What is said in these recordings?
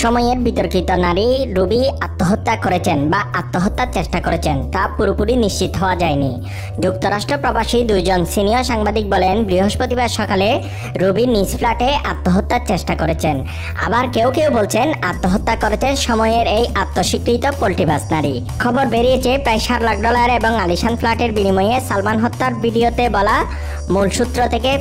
সময়ের বিতর্কিত নারী রুবি আত্মহত্যা করেছেন বা আত্মহত্যার চেষ্টা করেছেন তা পুরোপুরি নিশ্চিত হওয়া যায়নি। যুক্তরাষ্ট্র প্রবাসী দুইজন সিনিয়র সাংবাদিক বলেন, বৃহস্পতিবার সকালে রুবি নিজ ফ্ল্যাটে আত্মহত্যার চেষ্টা করেছেন। আবার কেউ কেউ বলছেন আত্মহত্যা করেছেন সময়ের এই আত্মস্বীকৃত পোল্ট্রিবাজ নারী। খবর বেরিয়েছে প্রায় $7 লাখ এবং আলিশান ফ্ল্যাটের বিনিময়ে সালমান হত্যার ভিডিওতে বলা মূল সূত্র থেকে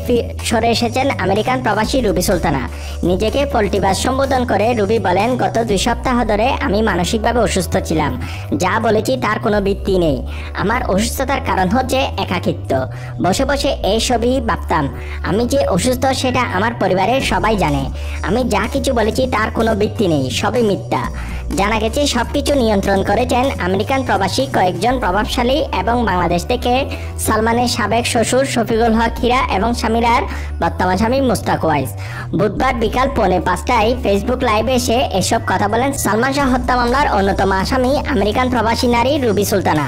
সরে এসেছেন আমেরিকান প্রবাসী রুবি সুলতানা। নিজেকে পোল্ট্রিবাজ সম্বোধন করে রুবি বলেন, গত 2 সপ্তাহ ধরে আমি মানসিকভাবে অসুস্থ ছিলাম। যা বলেছি তার কোনো ভিত্তি নেই। আমার অসুস্থতার কারণ হচ্ছে একাকিত্ব। বসে বসে এইসবই ভাবতাম। আমি যে অসুস্থ সেটা আমার পরিবারের সবাই জানে। আমি যা কিছু বলেছি তার কোনো ভিত্তি নেই, সবই মিথ্যা। জানা গেছে সবকিছু নিয়ন্ত্রণ করেছেন আমেরিকান প্রবাসী কয়েকজন প্রভাবশালী এবং বাংলাদেশ থেকে সালমানের সাবেক শ্বশুর শফিকুল হক হীরা এবং সামিরার বর্তমান স্বামী মুস্তাক ওয়াইস। বুধবার বিকাল 4:45টায় ফেসবুক লাইভে এসে এসব কথা বলেন সালমান শাহ হত্যা মামলার অন্যতম আসামি আমেরিকান প্রবাসী নারী রুবি সুলতানা।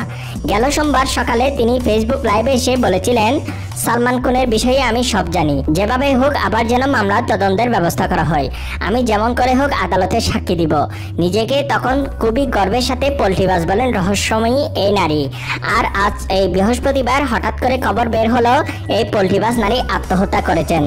গেল সোমবার সকালে তিনি ফেসবুক লাইভে এসে বলেছিলেন, সালমান খুনের বিষয়ে আমি সব জানি। যেভাবে হোক আবার যেন মামলার তদন্তের ব্যবস্থা করা হয়। আমি যেমন করে হোক আদালতে সাক্ষী দিব। নিজেকে তখন খুবই গর্বের সাথে পোল্ট্রিবাজ বলেন রহস্যময়ী এই নারী। আর আজ এই বৃহস্পতিবার হঠাৎ করে খবর বের হলো এই পোল্ট্রিবাজ নারী আত্মহত্যা করেছেন।